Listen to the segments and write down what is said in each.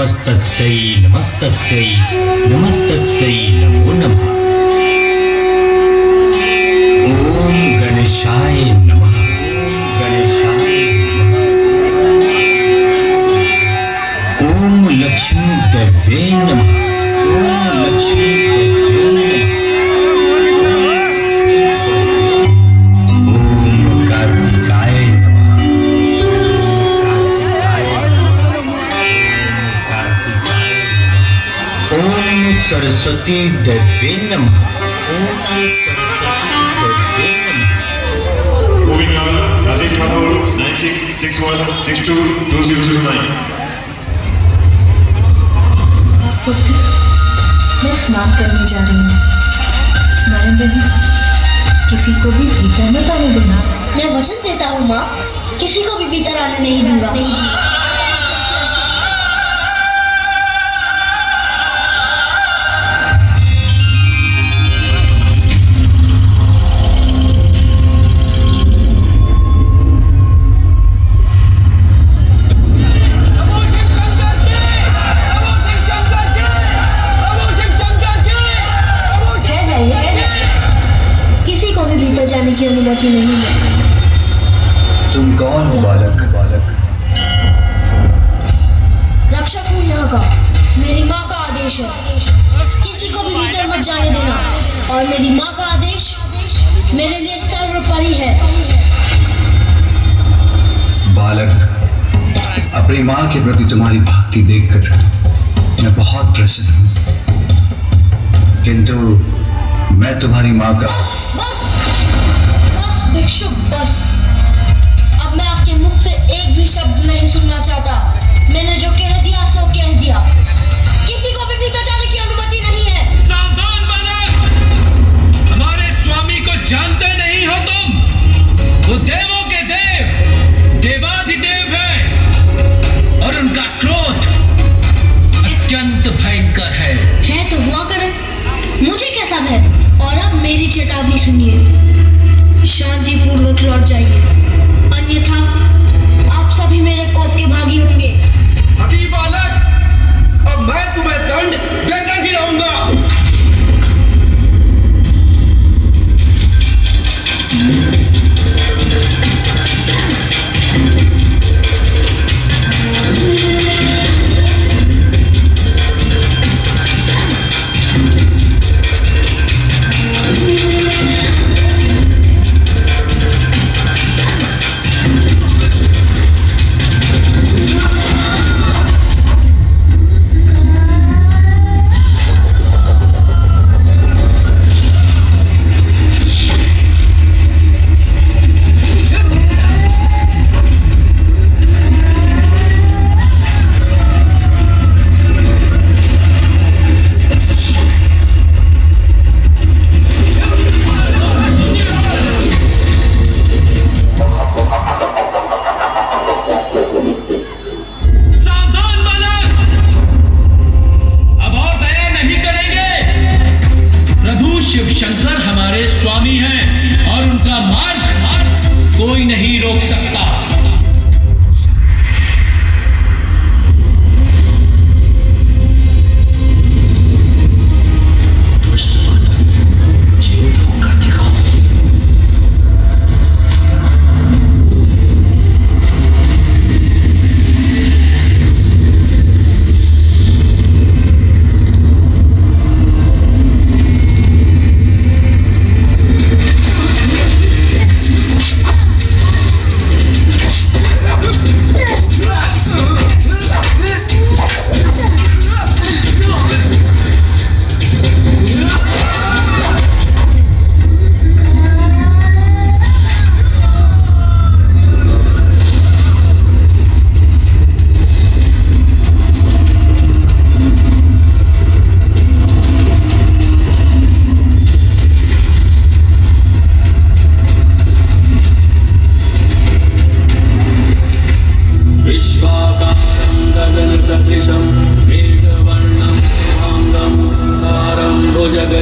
नमस्तस्यै नमस्तस्यै नमस्तस्यै नमो नमः। ओम गणेशाय नमः। गणेशाय नमः। ओम लक्ष्मी देव्यै नमः। ओम लक्ष्मी देव्यै नमः। ओम कार्तिकाय नमः। ओम सरस्वती देव्यै नमः। ओम सरस्वती देव्यै नमः। Moving on, Rajiv Thakur, 9661622009. पुत्र, मैं स्नान करने जा रही हूँ। स्मरण रहे, किसी को भी भीतर न आने देना। मैं वचन देता हूँ माँ, किसी को भी भीतर आने नहीं दूंगा। किसी को भी भीतर जाने की अनुमति नहीं है। तुम कौन हो बालक? रक्षक हूँ यहाँ का। मेरी माँ का आदेश है, किसी को भी भीतर मत जाने देना। और मेरी माँ का आदेश मेरे लिए सर्वोपरि है। बालक, अपनी माँ के प्रति तुम्हारी भक्ति देखकर मैं बहुत प्रसन्न हूँ, किंतु मैं तुम्हारी माँ का बस भिक्षुक, बस। अब मैं आपके मुख से एक भी शब्द नहीं सुनना चाहता। मैंने जो कह दिया सो कह दिया। किसी को भी भीतर जाने की अनुमति नहीं है। सावधान बालक, हमारे स्वामी को जानते नहीं हो तुम। वो देवों के देव, देवाधिदेव है और उनका क्रोध अत्यंत भयंकर है। तो हुआ करे, मुझे कैसा भय। और अब मेरी चेतावनी सुनिए, शांति पूर्वक लौट जाइए, अन्यथा आप सभी मेरे कोप के भागी होंगे। अभी बालक, अब मैं तुम्हें दंड देकर ही रहूंगा। शिव शंकर हमारे स्वामी हैं और उनका मार्ग कोई नहीं रोक सकता।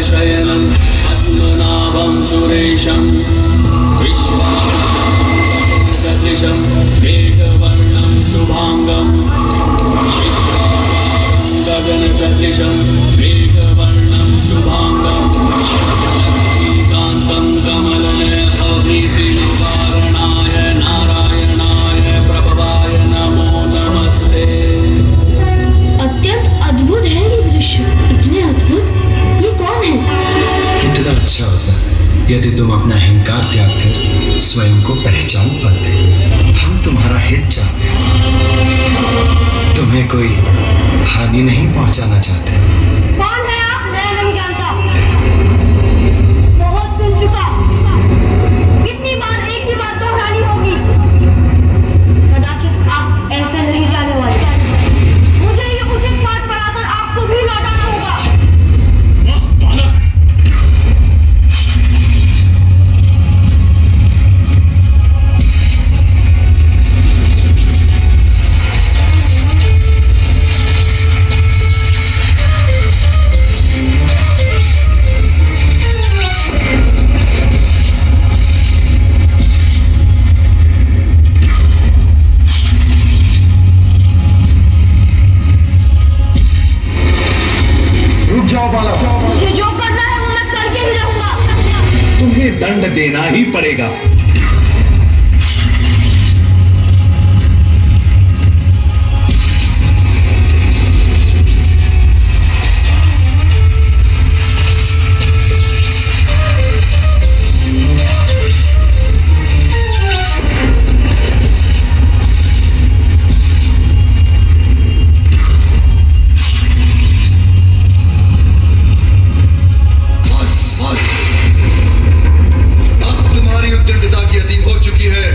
शयनं पद्मनाभं सुरेशं विश्वासदृशं मेघवर्णं शुभांगं गगनसदृशं मेघवर्णं शुभाङ्गं कान्तं कमलनयनभीतिनिवारणाय नारायणाय प्रभवाय नमो नमस्ते। अत्यंत अद्भुत है ये दृश्य। इतने अद्भुत, ये कौन है? कितना अच्छा होता यदि तुम अपना अहंकार त्याग कर स्वयं को पहचान पाते। हम तुम्हारा हित चाहते हैं, तुम्हें कोई हानि नहीं पहुंचाना चाहते। कौन है आप? मैं नहीं जानता। बहुत सुन चुका। कितनी बार एक ही बात दोहरानी होगी? कदाचित आप ऐसा नहीं जाने वाले। मुझे ये उचित पाठ पढ़ाकर आपको भी लौटाना होगा। बस बालक, रुक जाओ बालक, मुझे जो करना है वो मैं करके ही रहूंगा। तुम्हें दंड देना ही पड़ेगा। अब तुम्हारी उत्तरदायिता की अधीन हो चुकी है।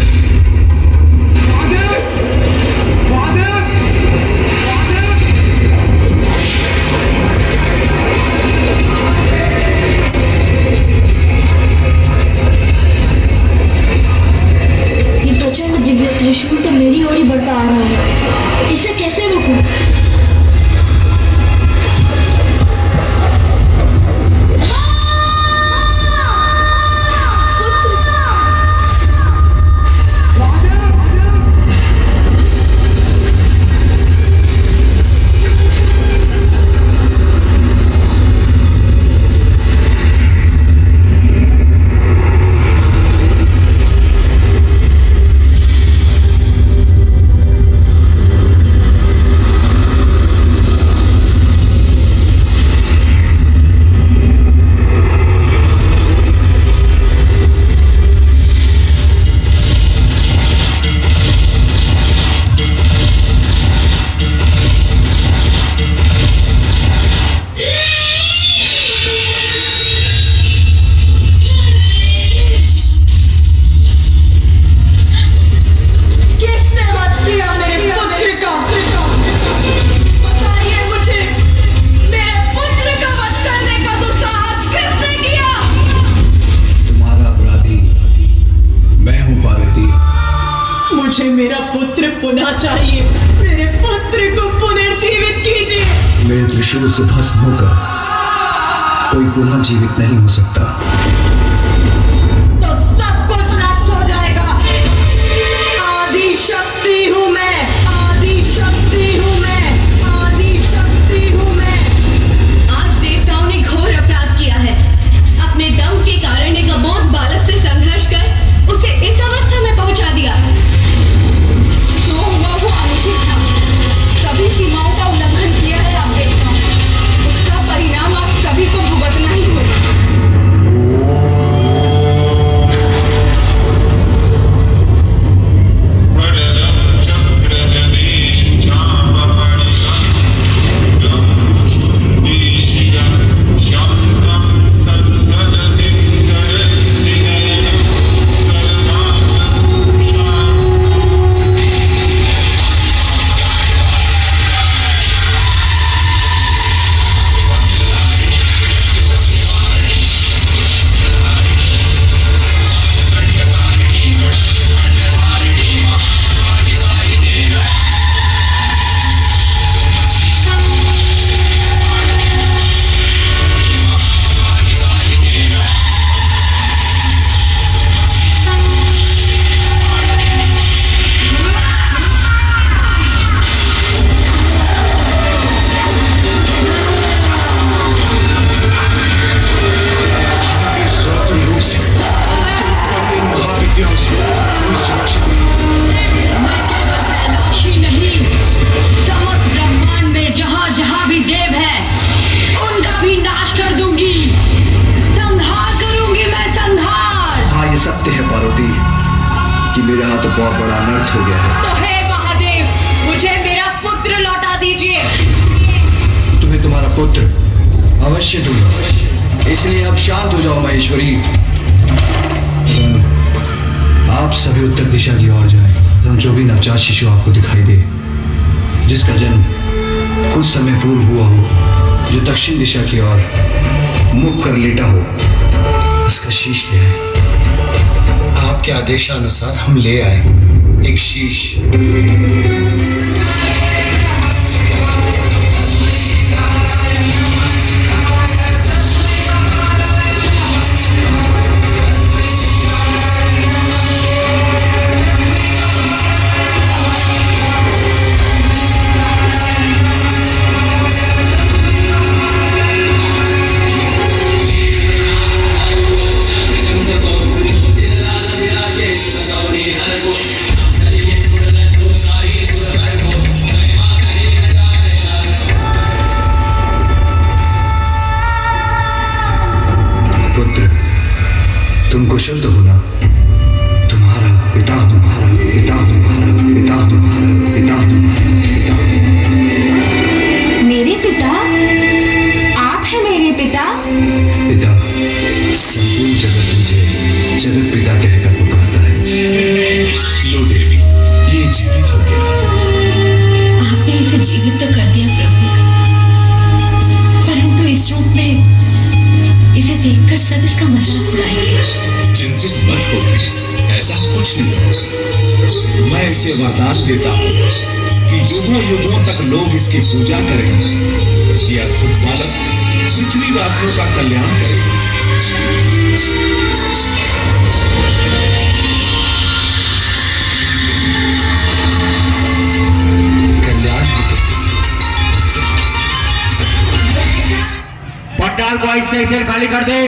ये प्रचंड दिव्य त्रिशूल तो मेरी ओर ही बढ़ता आ रहा है। इसे कैसे रोकूं? किसने वध किया मेरे पुत्र का? बताइए मुझे, मेरे पुत्र का वध करने का दुस्साहस किसने किया? तुम्हारा अपराधी मैं हूं पार्वती। मुझे मेरा पुत्र पुनः चाहिए। मेरे पुत्र को पुनर्जीवित कीजिए। मेरे त्रिशूल से भस्म होकर कोई पुनः जीवित नहीं हो सकता। तो सब कुछ नष्ट हो जाएगा। आदि शक्ति हूँ मैं, आदि शक्ति हूँ मैं, आदि शक्ति हूँ मैं। आज देवताओं ने घोर अपराध किया है। अपने दम के कारण एक अबोध बालक से संघर्ष कर उसे इस अवस्था में पहुंचा दिया। जो हुआ वो अनुचित था। सभी सीमाओं का उल्लंघन किया है आप देवताओं। उसका परिणाम आप सभी को भुगतना ही होगा। कि मेरे हाथों बहुत बड़ा अनर्थ हो गया है। तो हे महादेव, मुझे मेरा पुत्र लौटा दीजिए। तुम्हें तुम्हारा पुत्र अवश्य दूंगा, इसलिए अब शांत हो जाओ महेश्वरी। आप सभी उत्तर दिशा की ओर जाएं, जहाँ जो भी नवजात शिशु आपको दिखाई दे, जिसका जन्म कुछ समय पूर्व हुआ हो, जो दक्षिण दिशा की ओर मुख कर लेटा हो, उसका शीश ले आए। आपके आदेशानुसार हम ले आए एक शीश। तुम कुशल तो हो ना? तुम्हारा पिता, तुम्हारा पिता, तुम्हारा पिता, तुम्हारा पिता, तुम्हारा पिता। मेरे पिता? आप हैं मेरे पिता? पिता, संपूर्ण जगत मुझे जगत पिता कहकर पुकारता है। लो देवी, ये जीवित हो गया। आपने इसे जीवित तो कर दिया प्रभु, परंतु इस रूप में इसे देखकर सब इसका मजाक उड़ाएंगे। चिंतित मत हो, ऐसा कुछ नहीं होगा। मैं इसे वरदान देता हूँ कि युगों युगों तक लोग इसकी पूजा करेंगे। ये अद्भुत बालक पृथ्वीवासियों का कल्याण करेगा। पंडाल को ऐसे खाली कर दे।